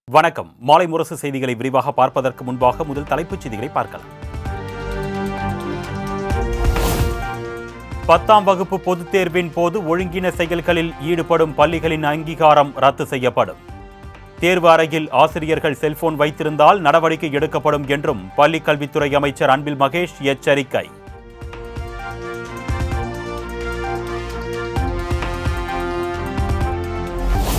வணக்கம். மாலை முரசு செய்திகளை விரிவாக பார்ப்பதற்கு முன்பாக முதல் தலைப்புச் செய்திகளை பார்க்கலாம். 10ஆம் வகுப்பு பொதுத் தேர்வின் போது ஒழுங்கின செயல்களில் ஈடுபடும் பள்ளிகளின் அங்கீகாரம் ரத்து செய்யப்படும். தேர்வு அறையில் ஆசிரியர்கள் செல்போன் வைத்திருந்தால் நடவடிக்கை எடுக்கப்படும் என்றும் பள்ளிக் கல்வித்துறை அமைச்சர் அன்பில் மகேஷ் எச்சரிக்கை.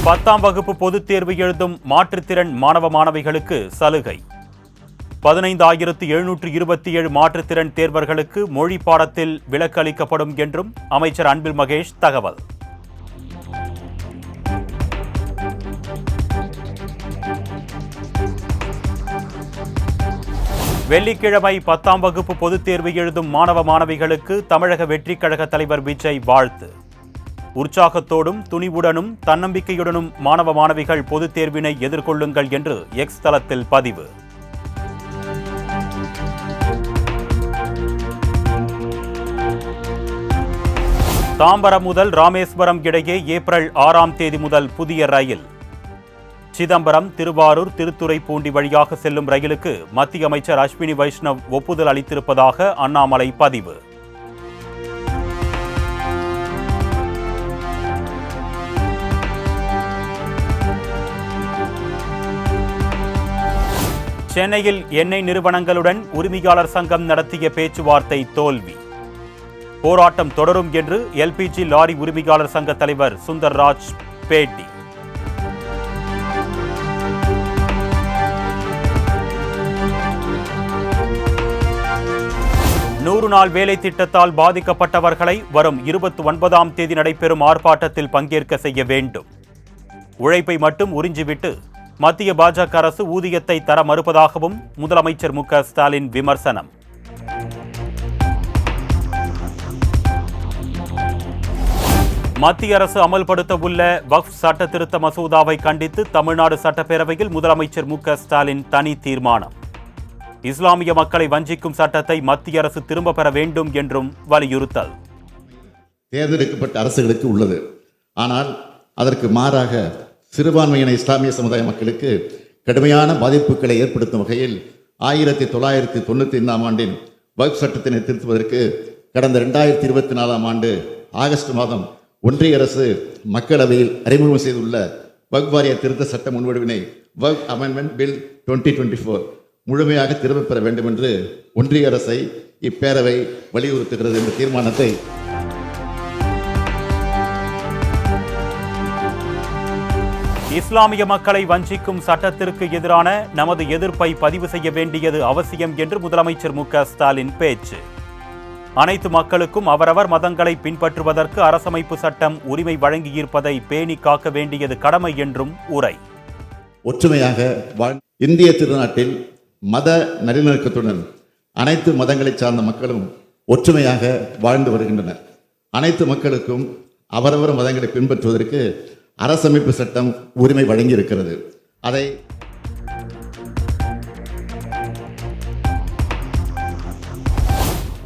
பத்தாம் வகுப்பு பொதுத் தேர்வு எழுதும் மாற்றுத்திறன் மாணவ மாணவிகளுக்கு சலுகை. 15,727 மாற்றுத்திறன் தேர்வர்களுக்கு மொழி பாடத்தில் விலக்கு அளிக்கப்படும் என்றும் அமைச்சர் அன்பில் மகேஷ் தகவல். வெள்ளிக்கிழமை 10ஆம் வகுப்பு பொதுத் தேர்வு எழுதும் மாணவ மாணவிகளுக்கு தமிழக வெற்றிக் கழக தலைவர் விஜய் வாழ்த்து. உற்சாகத்தோடும் துணிவுடனும் தன்னம்பிக்கையுடனும் மாணவ மாணவிகள் பொதுத் தேர்வினை எதிர்கொள்ளுங்கள் என்று எக்ஸ் தளத்தில் பதிவு. தாம்பரம் முதல் ராமேஸ்வரம் இடையே ஏப்ரல் 6ஆம் தேதி முதல் புதிய ரயில். சிதம்பரம், திருவாரூர், திருத்துறைப்பூண்டி வழியாக செல்லும் ரயிலுக்கு மத்திய அமைச்சர் அஸ்வினி வைஷ்ணவ் ஒப்புதல் அளித்திருப்பதாக அண்ணாமலை பதிவு. சென்னையில் எண்ணெய் நிறுவனங்களுடன் உரிமையாளர் சங்கம் நடத்திய பேச்சுவார்த்தை தோல்வி. போராட்டம் தொடரும் என்று எல்பிஜி லாரி உரிமையாளர் சங்க தலைவர் சுந்தர்ராஜ் பேட்டி. நூறு நாள் வேலை திட்டத்தால் பாதிக்கப்பட்டவர்களை வரும் 29ஆம் தேதி நடைபெறும் ஆர்ப்பாட்டத்தில் பங்கேற்க செய்ய வேண்டும். உழைப்பை மட்டும் உறிஞ்சிவிட்டு மத்திய பாஜக அரசு ஊதியத்தை தர மறுப்பதாகவும் முதலமைச்சர் மு.க. ஸ்டாலின் விமர்சனம். மத்திய அரசு அமல்படுத்த உள்ள வக்ஃப் சட்ட திருத்த மசோதாவை கண்டித்து தமிழ்நாடு சட்டப்பேரவையில் முதலமைச்சர் மு.க. ஸ்டாலின் தனி தீர்மானம். இஸ்லாமிய மக்களை வஞ்சிக்கும் சட்டத்தை மத்திய அரசு திரும்ப பெற வேண்டும் என்றும் வலியுறுத்தல். தேர்ந்தெடுக்கப்பட்ட அரசுகளுக்கு உள்ளது. ஆனால் அதற்கு மாறாக சிறுபான்மையின இஸ்லாமிய சமுதாய மக்களுக்கு கடுமையான பாதிப்புகளை ஏற்படுத்தும் வகையில் 1995ஆம் ஆண்டின் வக்ஃப் சட்டத்தினை திருத்துவதற்கு கடந்த 2024ஆம் ஆண்டு ஆகஸ்ட் மாதம் ஒன்றிய அரசு மக்களவையில் அறிமுகம் செய்துள்ள வக்ஃப் வாரிய திருத்த சட்ட முன்வடிவினை வக்ஃப் அமெண்ட்மெண்ட் பில் 2024 முழுமையாக திரும்பப் பெற வேண்டும் என்று ஒன்றிய அரசை இப்பேரவை வலியுறுத்துகிறது என்ற தீர்மானத்தை இஸ்லாமிய மக்களை வஞ்சிக்கும் சட்டத்திற்கு எதிரான நமது எதிர்ப்பை பதிவு செய்ய வேண்டியது அவசியம் என்று முதலமைச்சர் மு.க. ஸ்டாலின் பேச்சு. அனைத்து மக்களுக்கும் அவரவர் மதங்களை பின்பற்றுவதற்கு அரசமைப்பு சட்டம் உரிமை வழங்கியிருப்பதை பேணி காக்க வேண்டியது கடமை என்றும் உரை. ஒற்றுமையாக இந்திய திருநாட்டில் மத நல்லிணக்கத்துடன் அனைத்து மதங்களை சார்ந்த மக்களும் ஒற்றுமையாக வாழ்ந்து வருகின்றனர். அனைத்து மக்களுக்கும் அவரவர் மதங்களை பின்பற்றுவதற்கு அரசமைப்பு சட்டம் உரிமை வழங்கியிருக்கிறது. அதை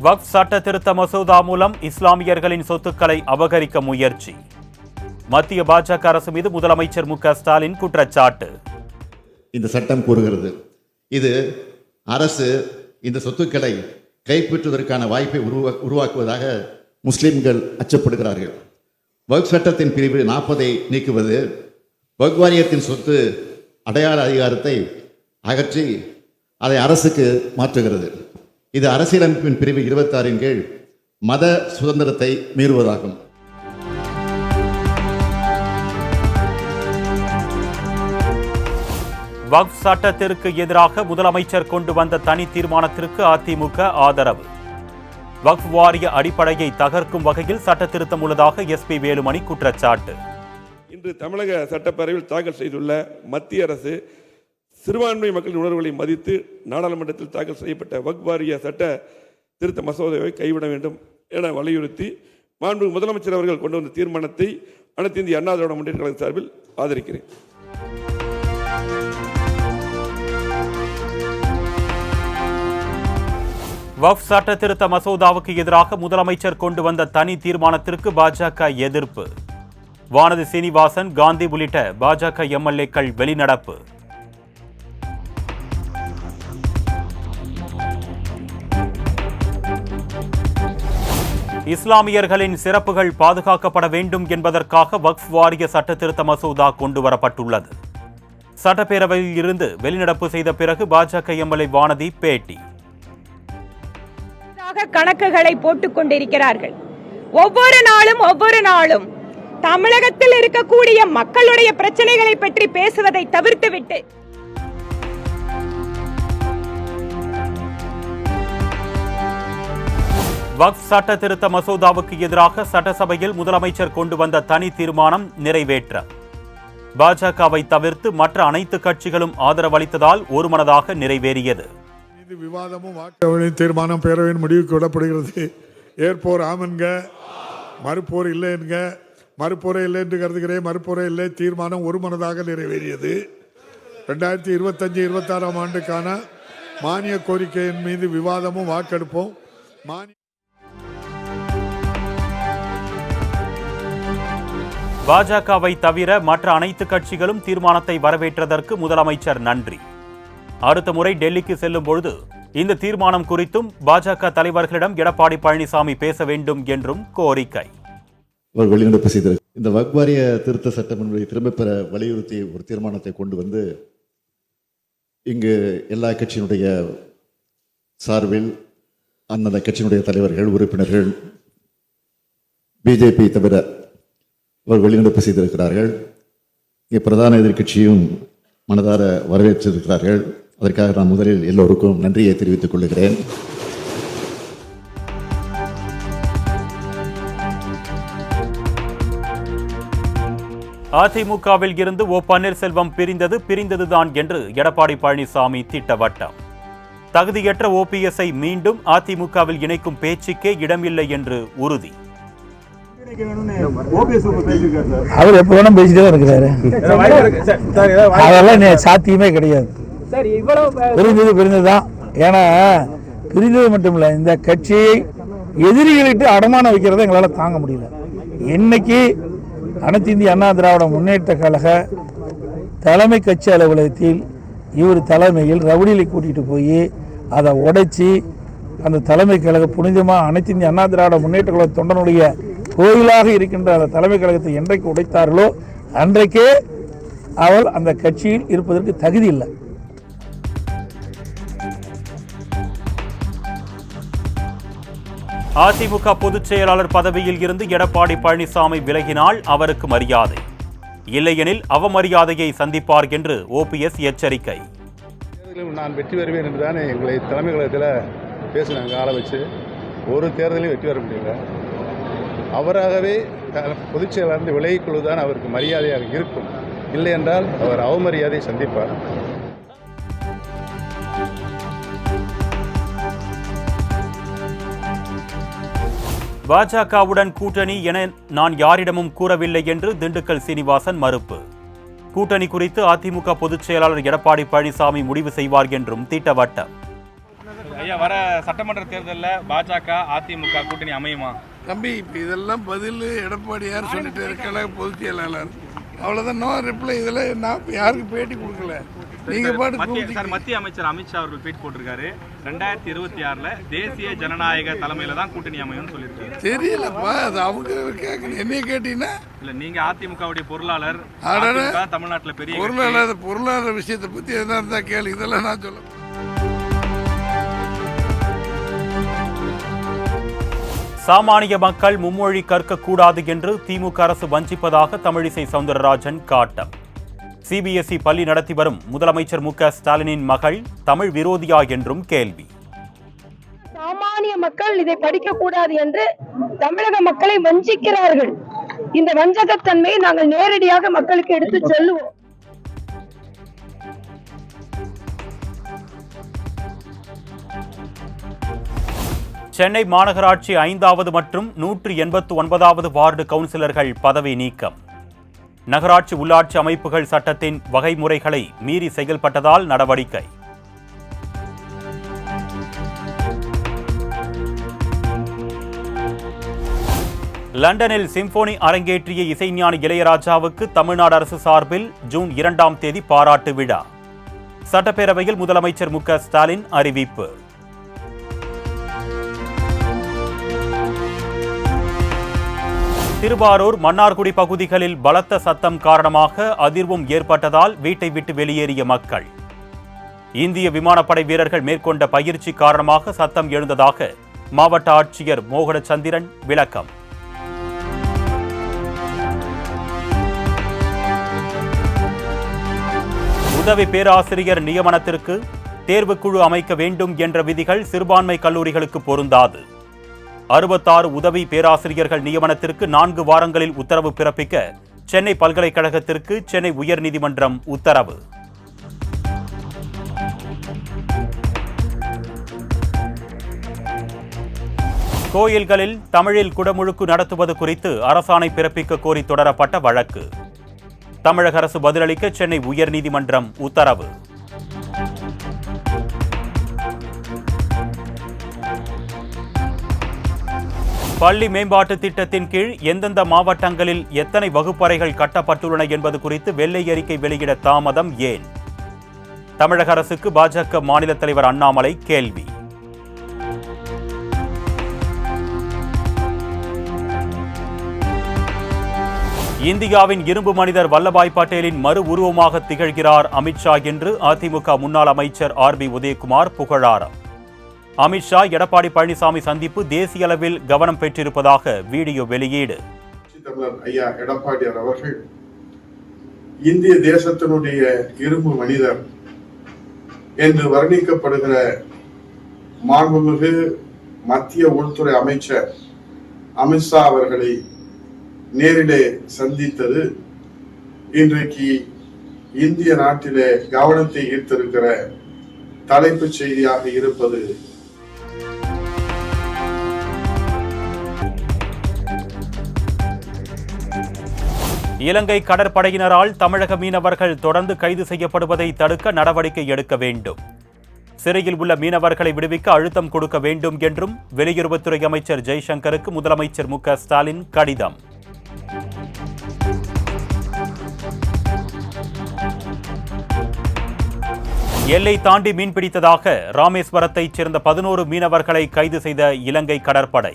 வக்ஃப் சட்ட திருத்த மசோதா மூலம் இஸ்லாமியர்களின் சொத்துக்களை அபகரிக்க முயற்சி. மத்திய பாஜக அரசு மீது முதலமைச்சர் மு.க. ஸ்டாலின் குற்றச்சாட்டு. இந்த சட்டம் கூறுகிறது, இது அரசு இந்த சொத்துக்களை கைப்பற்றுவதற்கான வாய்ப்பை உருவாக்குவதாக முஸ்லிம்கள் அச்சப்படுகிறார்கள். வக்ஃப் சட்டத்தின் பிரிவு 40ஐ நீக்குவது வக்ஃப் வாரியத்தின் சொத்து அடையாள அதிகாரத்தை அகற்றி அதை அரசுக்கு மாற்றுகிறது. இது அரசியலமைப்பின் பிரிவு 26இன் கீழ் மத சுதந்திரத்தை மீறுவதாகும். வக்ஃப் சட்டத்திற்கு எதிராக முதலமைச்சர் கொண்டு வந்த தனி தீர்மானத்திற்கு அதிமுக ஆதரவு. வக்ஃப் வாரிய அடிப்படையை தகர்க்கும் வகையில் சட்ட திருத்தம் உள்ளதாக எஸ்பி வேலுமணி குற்றச்சாட்டு. இன்று தமிழக சட்டப்பேரவையில் தாக்கல் செய்துள்ள மத்திய அரசு சிறுபான்மை மக்களின் உணர்வுகளை மதித்து நாடாளுமன்றத்தில் தாக்கல் செய்யப்பட்ட வக்ஃப் வாரிய சட்ட திருத்த மசோதாவை கைவிட வேண்டும் என வலியுறுத்தி மாண்புமிகு முதலமைச்சர் அவர்கள் கொண்டு வந்த தீர்மானத்தை அனைத்து இந்திய அண்ணா திராவிட முன்னேற்ற கழகம் சார்பில் ஆதரிக்கிறேன். வக்ஃப் சட்ட திருத்த மசோதாவுக்கு எதிராக முதலமைச்சர் கொண்டு வந்த தனி தீர்மானத்திற்கு பாஜக எதிர்ப்பு. வானதி சீனிவாசன், காந்தி உள்ளிட்ட பாஜக எம்எல்ஏக்கள் வெளிநடப்பு. இஸ்லாமியர்களின் சிறப்புகள் பாதுகாக்கப்பட வேண்டும் என்பதற்காக வக்ஃப் வாரிய சட்டத்திருத்த மசோதா கொண்டுவரப்பட்டுள்ளது. சட்டப்பேரவையில் இருந்து வெளிநடப்பு செய்த பிறகு பாஜக எம்எல்ஏ வானதி பேட்டி. கணக்குகளை போட்டுக் கொண்டிருக்கிறார்கள். ஒவ்வொரு நாளும் தமிழகத்தில் இருக்கக்கூடிய மக்களுடைய பிரச்சனைகளை பற்றி பேசுவதை தவிர்த்துவிட்டு வக்ஃப் சட்ட திருத்த மசோதாவுக்கு எதிராக சட்டசபையில் முதலமைச்சர் கொண்டு வந்த தனி தீர்மானம் நிறைவேற்றம். பாஜகவை தவிர்த்து மற்ற அனைத்து கட்சிகளும் ஆதரவளித்ததால் ஒருமனதாக நிறைவேறியது. விவாதமும் வாக்கு தீர்மானம் பேரவையின் முடிவுக்கு விடப்படுகிறது. ஏற்போர் ஆமன்க, மறுப்போர் இல்லை என்க. மறுப்போரே இல்லை என்று கருதுகிறேன். மறுப்போரே இல்லை. தீர்மானம் ஒருமனதாக நிறைவேறியது. 2025-26 ஆண்டுக்கான மானிய கோரிக்கையின் மீது விவாதமும் வாக்கெடுப்போம். பாஜகவை தவிர மற்ற அனைத்து கட்சிகளும் தீர்மானத்தை வரவேற்றதற்கு முதலமைச்சர் நன்றி. அடுத்த முறை டெல்லிக்கு செல்லும் பொழுது இந்த தீர்மானம் குறித்தும் பாஜக தலைவர்களிடம் எடப்பாடி பழனிசாமி பேச வேண்டும் என்றும் கோரிக்கை. வெளிநடப்பு செய்த இந்த வக்ஃப் வாரிய திருத்த சட்ட முன்வடிவை திரும்பப் பெற வலியுறுத்தி ஒரு தீர்மானத்தை கொண்டு வந்து இங்கு எல்லா கட்சியினுடைய சார்பில் அந்தந்த கட்சியினுடைய தலைவர்கள், உறுப்பினர்கள், பிஜேபி தவிர வெளிநடப்பு செய்திருக்கிறார்கள். இங்கே பிரதான எதிர்க்கட்சியும் மனதார வரவேற்றிருக்கிறார்கள். அதற்காக நான் முதலில் எல்லோருக்கும் நன்றியை தெரிவித்துக் கொள்கிறேன். அதிமுகவில் இருந்து ஓ பன்னீர்செல்வம் பிரிந்ததுதான் என்று எடப்பாடி பழனிசாமி திட்டவட்டம். தகுதியற்ற ஓபிஎஸ்ஐ மீண்டும் அதிமுகவில் இணைக்கும் பேச்சுக்கே இடமில்லை என்று உறுதி. அவர் எப்ப வேணும் பேசிட்டே இருக்கிறாரு. அதெல்லாம் சாத்தியமே கிடையாது. பிரிந்ததுதான். ஏன்னா பிரிந்தது மட்டும் இல்ல, இந்த கட்சியை எதிரிகளிட்டு அடமானம் வைக்கிறத எங்களால தாங்க முடியல. இன்னைக்கு அனைத்து இந்திய அண்ணா திராவிட முன்னேற்ற கழக தலைமை கட்சி அலுவலகத்தில் இவர் தலைமையில் ரவுடிகளை கூட்டிட்டு போய் அதை உடைச்சி அந்த தலைமை கழக புனிதமாக அனைத்து இந்திய அண்ணா திராவிட முன்னேற்ற கழக தொண்டனுடைய கோயிலாக இருக்கின்ற அந்த தலைமை கழகத்தை என்றைக்கு உடைத்தார்களோ அன்றைக்கே அவள் அந்த கட்சியில் இருப்பதற்கு தகுதி இல்லை. அதிமுக பொதுச் செயலாளர் பதவியில் இருந்து எடப்பாடி பழனிசாமி விலகினால் அவருக்கு மரியாதை, இல்லையெனில் அவமரியாதையை சந்திப்பார் என்று ஓபிஎஸ் எச்சரிக்கை. நான் வெற்றி பெறுவேன் என்றுதான் எங்களை தலைமை கழகத்தில் பேசினாங்க. ஆளை வச்சு ஒரு தேர்தலையும் வெற்றி பெற முடியல. அவராகவே பொதுச் செயலாளர் விலகிக் கொள்வதுதான் அவருக்கு மரியாதையாக இருக்கும். இல்லை என்றால் அவர் அவமரியாதை சந்திப்பார். பாஜகவுடன் கூட்டணி என நான் யாரிடமும் கூறவில்லை என்று திண்டுக்கல் சீனிவாசன் மறுப்பு. கூட்டணி குறித்து அதிமுக பொதுச் செயலாளர் எடப்பாடி பழனிசாமி முடிவு செய்வார் என்றும் திட்டவட்டம். வர சட்டமன்ற தேர்தலில் பாஜக அதிமுக கூட்டணி அமையுமா? தம்பி, இப்போ இதெல்லாம் பதில் எடப்பாடியார் சொல்லிட்டு இருக்கல, பொதுச் செயலாளர். அவ்வளோதான். No reply. இதில் நான் யாருக்கு பேட்டி கொடுக்கல. நீங்க மத்திய அமைச்சர் அமித்ஷா அவர்கள் ட்வீட் போட்டிருக்காரு. 2026 தேசிய ஜனநாயக தலைமையில தான் கூட்டணி அமையும் சொல்லியிருக்காரு. தெரியலப்பா, அது அவங்க கேட்கணும். என்னைய கேட்டீங்கன்னா இல்ல, நீங்க அதிமுகவுடைய பொருளாளர், தமிழ்நாட்டில் பெரிய பொருளாதார விஷயத்தை பத்தி எதனா இருந்தா கேளு. இதெல்லாம் நான் சொல்ல. சாமானிய மக்கள் மும்மொழி கற்கக்கூடாது என்று திமுக அரசு வஞ்சிப்பதாக தமிழிசை சவுந்தரராஜன் காட்டம். சிபிஎஸ்இ பள்ளி நடத்தி வரும் முதலமைச்சர் மு.க.ஸ்டாலினின் மகள் தமிழ் விரோதியா என்றும் கேள்வி. சாமானிய மக்கள் இதை படிக்க கூடாது என்று தமிழக மக்களை வஞ்சிக்கிறார்கள். இந்த வஞ்சகத்தன்மையை நாங்கள் நேரடியாக மக்களுக்கு எடுத்து சொல்லுவோம். சென்னை மாநகராட்சி 5வது மற்றும் 189வது வார்டு கவுன்சிலர்கள் பதவி நீக்கம். நகராட்சி உள்ளாட்சி அமைப்புகள் சட்டத்தின் வகைமுறைகளை மீறி செயல்பட்டதால் நடவடிக்கை. லண்டனில் சிம்போனி அரங்கேற்றிய இசைஞானி இளையராஜாவுக்கு தமிழ்நாடு அரசு சார்பில் ஜூன் 2ஆம் தேதி பாராட்டு விழா. சட்டப்பேரவையில் முதலமைச்சர் மு.க.ஸ்டாலின் அறிவிப்பு. திருவாரூர் மன்னார்குடி பகுதிகளில் பலத்த சத்தம் காரணமாக அதிர்வும் ஏற்பட்டதால் வீட்டை விட்டு வெளியேறிய மக்கள். இந்திய விமானப்படை வீரர்கள் மேற்கொண்ட பயிற்சி காரணமாக சத்தம் எழுந்ததாக மாவட்ட ஆட்சியர் மோகனச்சந்திரன் விளக்கம். உதவி பேராசிரியர் நியமனத்திற்கு தேர்வுக்குழு அமைக்க வேண்டும் என்ற விதிகள் சிறுபான்மை கல்லூரிகளுக்கு பொருந்தாது. 66 உதவி பேராசிரியர்கள் நியமனத்திற்கு 4 வாரங்களில் உத்தரவு பிறப்பிக்க சென்னை பல்கலைக்கழகத்திற்கு சென்னை உயர்நீதிமன்றம் உத்தரவு. கோயில்களில் தமிழில் குடமுழுக்கு நடத்துவது குறித்து அரசாணை பிறப்பிக்க கோரி தொடரப்பட்ட வழக்கு. தமிழக அரசு பதிலளிக்க சென்னை உயர்நீதிமன்றம் உத்தரவு. பள்ளி மேம்பாட்டு திட்டத்தின் கீழ் எந்தெந்த மாவட்டங்களில் எத்தனை வகுப்பறைகள் கட்டப்பட்டுள்ளன என்பது குறித்து வெள்ளை அறிக்கை வெளியிட தாமதம் ஏன்? தமிழக அரசுக்கு பாஜக மாநில தலைவர் அண்ணாமலை கேள்வி. இந்தியாவின் இரும்பு மனிதர் வல்லபாய் பட்டேலின் மறு உருவமாக திகழ்கிறார் அமித்ஷா என்று அதிமுக முன்னாள் அமைச்சர் RB உதயகுமார் புகழாரம். அமித்ஷா எடப்பாடி பழனிசாமி சந்திப்பு தேசிய அளவில் கவனம் பெற்றிருப்பதாக வீடியோ வெளியீடு. தமிழர் ஐயா எடப்பாடியார் அவர்கள் இந்திய தேசத்தினுடைய இரும்பு மனிதர் என்று வர்ணிக்கப்படுகிற மாண்புமிகு மத்திய உள்துறை அமைச்சர் அமித்ஷா அவர்களை நேரிலே சந்தித்தது இன்றைக்கு இந்திய நாட்டிலே கவனத்தை ஈர்த்திருக்கிற தலைப்புச் செய்தியாக இருப்பது. இலங்கை கடற்படையினரால் தமிழக மீனவர்கள் தொடர்ந்து கைது செய்யப்படுவதை தடுக்க நடவடிக்கை எடுக்க வேண்டும். சிறையில் உள்ள மீனவர்களை விடுவிக்க அழுத்தம் கொடுக்க வேண்டும் என்றும் வெளியுறவுத்துறை அமைச்சர் ஜெய்சங்கருக்கு முதலமைச்சர் மு க ஸ்டாலின் கடிதம். எல்லை தாண்டி மீன்பிடித்ததாக ராமேஸ்வரத்தைச் சேர்ந்த 11 மீனவர்களை கைது செய்த இலங்கை கடற்படை.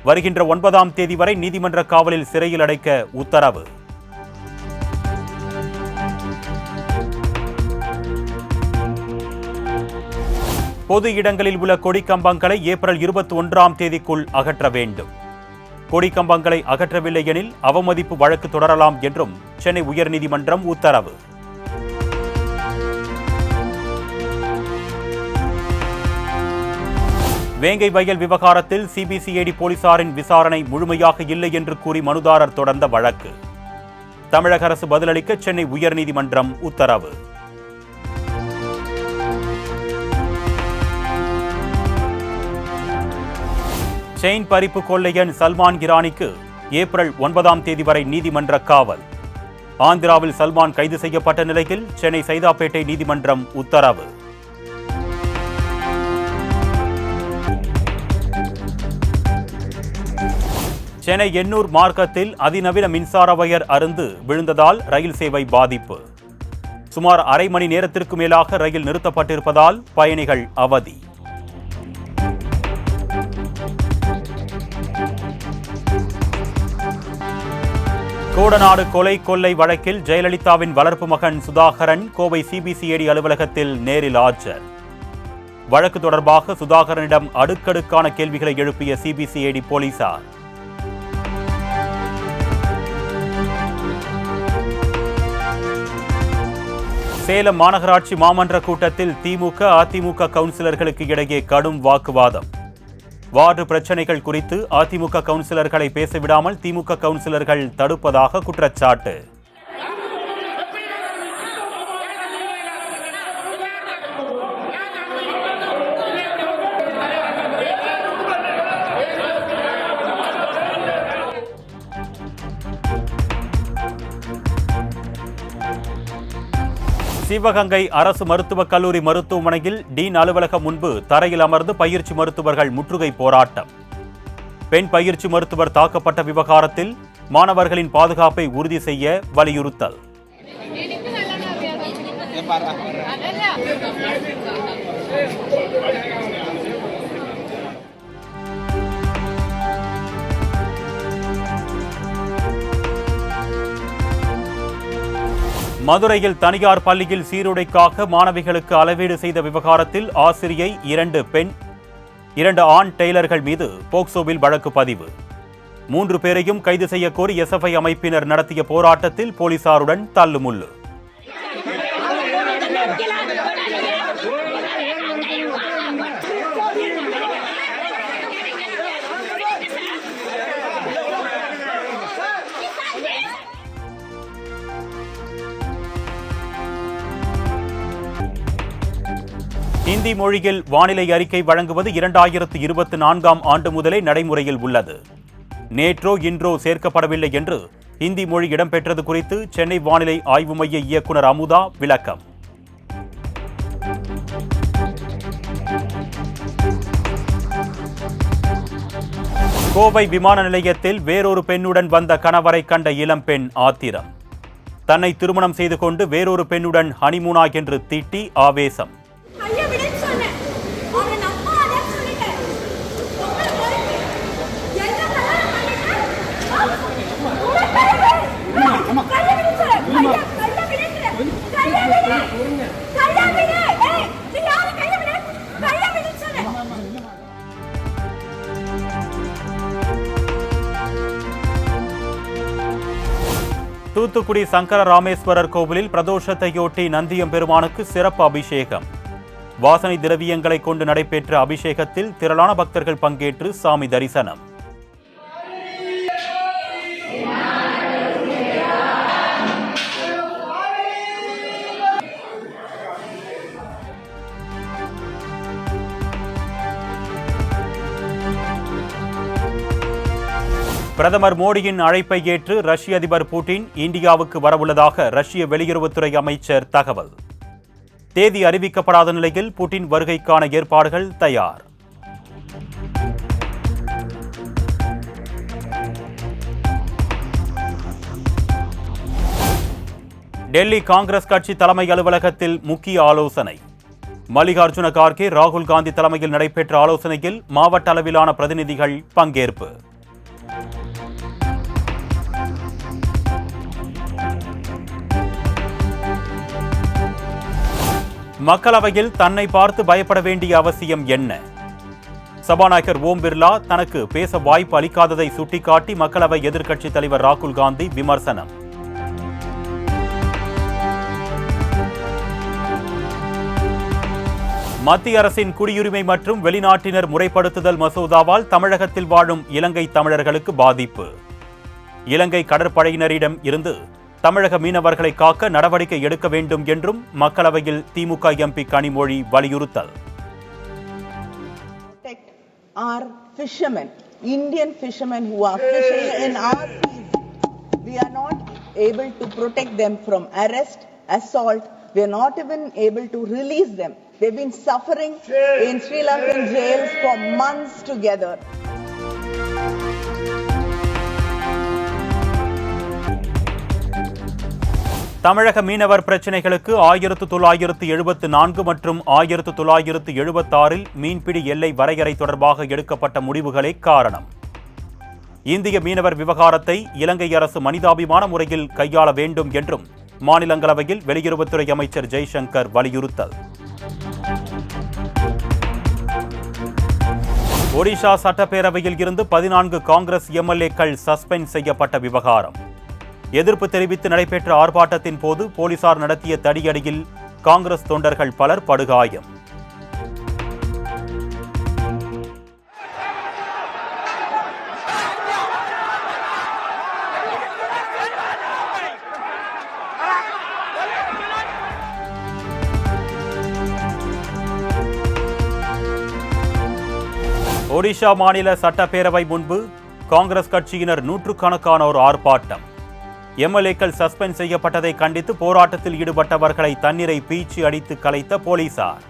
வருகின்ற 9ஆம் தேதி வரை நீதிமன்ற காவலில் சிறையில் அடைக்க உத்தரவு. பொது இடங்களில் உள்ள கொடிக்கம்பங்களை ஏப்ரல் 21ஆம் தேதிக்குள் அகற்ற வேண்டும். கொடிக்கம்பங்களை அகற்றவில்லை எனில் அவமதிப்பு வழக்கு தொடரலாம் என்றும் சென்னை உயர்நீதிமன்றம் உத்தரவு. வேங்கை வயல் விவகாரத்தில் சிபிசிஐடி போலீசாரின் விசாரணை முழுமையாக இல்லை என்று கூறி மனுதாரர் தொடர்ந்த வழக்கு. தமிழக அரசு பதிலளிக்க சென்னை உயர்நீதிமன்றம் உத்தரவு. செயின் பறிப்பு கொள்ளையன் சல்மான் கிரானிக்கு ஏப்ரல் 9ஆம் தேதி வரை நீதிமன்ற காவல். ஆந்திராவில் சல்மான் கைது செய்யப்பட்ட நிலையில் சென்னை சைதாப்பேட்டை நீதிமன்றம் உத்தரவு. சென்னை எண்ணூர் மார்க்கத்தில் அதிநவீன மின்சார வயர் அறுந்து விழுந்ததால் ரயில் சேவை பாதிப்பு. சுமார் அரை மணி நேரத்திற்கு மேலாக ரயில் நிறுத்தப்பட்டிருப்பதால் பயணிகள் அவதி. கோடநாடு கொலை கொள்ளை வழக்கில் ஜெயலலிதாவின் வளர்ப்பு மகன் சுதாகரன் கோவை சிபிசிஐடி அலுவலகத்தில் நேரில் ஆஜர். வழக்கு தொடர்பாக சுதாகரனிடம் அடுக்கடுக்கான கேள்விகளை எழுப்பிய சிபிசிஐடி போலீசார். சேலம் மாநகராட்சி மாமன்ற கூட்டத்தில் திமுக அதிமுக கவுன்சிலர்களுக்கு இடையே கடும் வாக்குவாதம். வார்டு பிரச்சினைகள் குறித்து அதிமுக கவுன்சிலர்களை பேசவிடாமல் திமுக கவுன்சிலர்கள் தடுப்பதாக குற்றச்சாட்டு. சிவகங்கை அரசு மருத்துவக் கல்லூரி மருத்துவமனையில் டீன் அலுவலகம் முன்பு தரையில் அமர்ந்து பயிற்சி மருத்துவர்கள் முற்றுகை போராட்டம். பெண் பயிற்சி மருத்துவர் தாக்கப்பட்ட விவகாரத்தில் மாணவர்களின் பாதுகாப்பை உறுதி செய்ய வலியுறுத்தல். மதுரையில் தனியார் பள்ளியில் சீருடைக்காக மாணவிகளுக்கு அளவீடு செய்த விவகாரத்தில் ஆசிரியை 2 ஆண் டெய்லர்கள் மீது போக்சோவில் வழக்கு பதிவு. 3 பேரையும் கைது செய்ய கோரி எஸ்எஃப்ஐ அமைப்பினர் நடத்திய போராட்டத்தில் போலீசாருடன் தள்ளுமுள்ளு. ஹிந்தி மொழியில் வானிலை அறிக்கை வழங்குவது 2024ஆம் ஆண்டு முதலே நடைமுறையில் உள்ளது. நேற்றோ இன்றோ சேர்க்கப்படவில்லை என்று ஹிந்தி மொழி இடம்பெற்றது குறித்து சென்னை வானிலை ஆய்வு மைய இயக்குநர் அமுதா விளக்கம். கோவை விமான நிலையத்தில் வேறொரு பெண்ணுடன் வந்த கணவரை கண்ட இளம்பெண் ஆத்திரம். தன்னை திருமணம் செய்து கொண்டு வேறொரு பெண்ணுடன் ஹனிமூனா என்று திட்டி ஆவேசம். தூத்துக்குடி சங்கர ராமேஸ்வரர் கோவிலில் பிரதோஷத்தையொட்டி நந்தியம்பெருமானுக்கு சிறப்பு அபிஷேகம். வாசனை திரவியங்களை கொண்டு நடைபெற்ற அபிஷேகத்தில் திரளான பக்தர்கள் பங்கேற்று சாமி தரிசனம். பிரதமர் மோடியின் அழைப்பை ஏற்று ரஷ்ய அதிபர் புட்டின் இந்தியாவுக்கு வரவுள்ளதாக ரஷ்ய வெளியுறவுத்துறை அமைச்சர் தகவல். தேதி அறிவிக்கப்படாத நிலையில் புட்டின் வருகைக்கான ஏற்பாடுகள் தயார். டெல்லி காங்கிரஸ் கட்சி தலைமை அலுவலகத்தில் முக்கிய ஆலோசனை. மல்லிகார்ஜுன கார்கே, ராகுல் காந்தி தலைமையில் நடைபெற்ற ஆலோசனையில் மாவட்ட அளவிலான பிரதிநிதிகள் பங்கேற்பு. மக்களவையில் தன்னை பார்த்து பயப்பட வேண்டிய அவசியம் என்ன? சபாநாயகர் ஓம் பிர்லா தனக்கு பேச வாய்ப்பு அளிக்காததை சுட்டிக்காட்டி மக்களவை எதிர்க்கட்சித் தலைவர் ராகுல் காந்தி விமர்சனம். மத்திய அரசின் குடியுரிமை மற்றும் வெளிநாட்டினர் முறைப்படுத்துதல் மசோதாவால் தமிழகத்தில் வாழும் இலங்கை தமிழர்களுக்கு பாதிப்பு. இலங்கை கடற்படையினரிடம் இருந்து தமிழக மீனவர்களை காக்க நடவடிக்கை எடுக்க வேண்டும் என்றும் மக்களவையில் திமுக எம்பி கனிமொழி வலியுறுத்தல். Our fishermen, Indian fishermen who are fishing in our seas, we are not able to protect them from arrest, assault. We are not even able to release them. They've been suffering in Sri Lankan jails for months together. தமிழக மீனவர் பிரச்சினைகளுக்கு 1974 மற்றும் 1976 மீன்பிடி எல்லை வரையறை தொடர்பாக எடுக்கப்பட்ட முடிவுகளே காரணம். இந்திய மீனவர் விவகாரத்தை இலங்கை அரசு மனிதாபிமான முறையில் கையாள வேண்டும் என்றும் மாநிலங்களவையில் வெளியுறவுத்துறை அமைச்சர் ஜெய்சங்கர் வலியுறுத்தல். ஒடிஷா சட்டப்பேரவையில் இருந்து 14 காங்கிரஸ் எம்எல்ஏக்கள் சஸ்பெண்ட் செய்யப்பட்ட விவகாரம். எதிர்ப்பு தெரிவித்து நடைபெற்ற ஆர்ப்பாட்டத்தின் போது போலீசார் நடத்திய தடியடியில் காங்கிரஸ் தொண்டர்கள் பலர் படுகாயம். ஒடிஷா மாநில சட்டப்பேரவை முன்பு காங்கிரஸ் கட்சியினர் நூற்றுக்கணக்கானோர் ஆர்ப்பாட்டம். எம்எல்ஏக்கள் சஸ்பெண்ட் செய்யப்பட்டதை கண்டித்து போராட்டத்தில் ஈடுபட்டவர்களை தண்ணீரை பீச்சி அடித்து கலைத்த போலீசார்.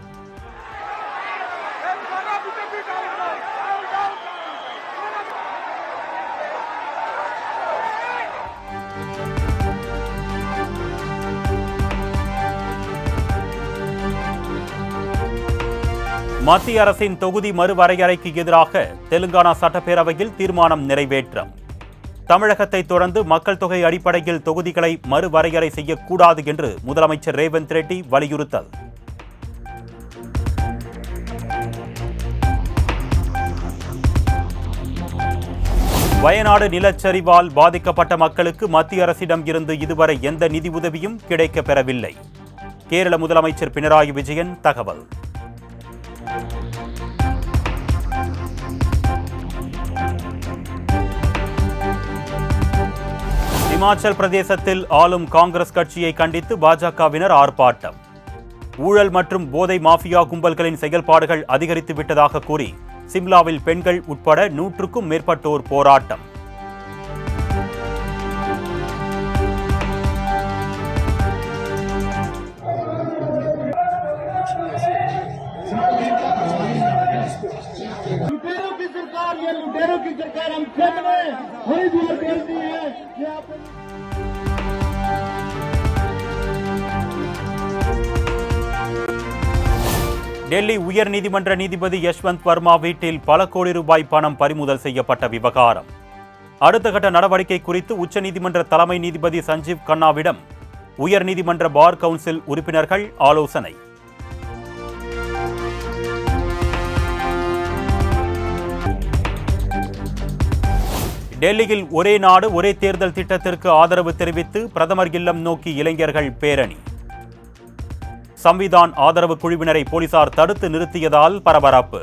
மத்திய அரசின் தொகுதி மறுவரையறைக்கு எதிராக தெலுங்கானா சட்டப்பேரவையில் தீர்மானம் நிறைவேற்றம். தமிழகத்தை தொடர்ந்து மக்கள் தொகை அடிப்படையில் தொகுதிகளை மறுவரையறை செய்யக்கூடாது என்று முதலமைச்சர் ரேவந்த் ரெட்டி வலியுறுத்தல். வயநாடு நிலச்சரிவால் பாதிக்கப்பட்ட மக்களுக்கு மத்திய அரசிடம் இருந்து இதுவரை எந்த நிதி உதவியும் கிடைக்கப் பெறவில்லை. கேரள முதலமைச்சர் பினராயி விஜயன் தகவல். இமாச்சல் பிரதேசத்தில் ஆளும் காங்கிரஸ் கட்சியை கண்டித்து பாஜகவினர் ஆர்ப்பாட்டம். ஊழல் மற்றும் போதை மாஃபியா கும்பல்களின் செயல்பாடுகள் அதிகரித்து விட்டதாக கூறி சிம்லாவில் பெண்கள் உட்பட 100க்கும் மேற்பட்டோர் போராட்டம். டெல்லி உயர்நீதிமன்ற நீதிபதி யஷ்வந்த் வர்மா வீட்டில் பல கோடி ரூபாய் பணம் பறிமுதல் செய்யப்பட்ட விவகாரம். அடுத்த கட்ட நடவடிக்கை குறித்து உச்சநீதிமன்ற தலைமை நீதிபதி சஞ்சீவ் கண்ணாவிடம் உயர்நீதிமன்ற பார் கவுன்சில் உறுப்பினர்கள் ஆலோசனை. டெல்லியில் ஒரே நாடு ஒரே தேர்தல் திட்டத்திற்கு ஆதரவு தெரிவித்து பிரதமர் இல்லம் நோக்கி இளைஞர்கள் பேரணி. சம்விதான் ஆதரவு குழுவினரை போலீசார் தடுத்து நிறுத்தியதால் பரபரப்பு.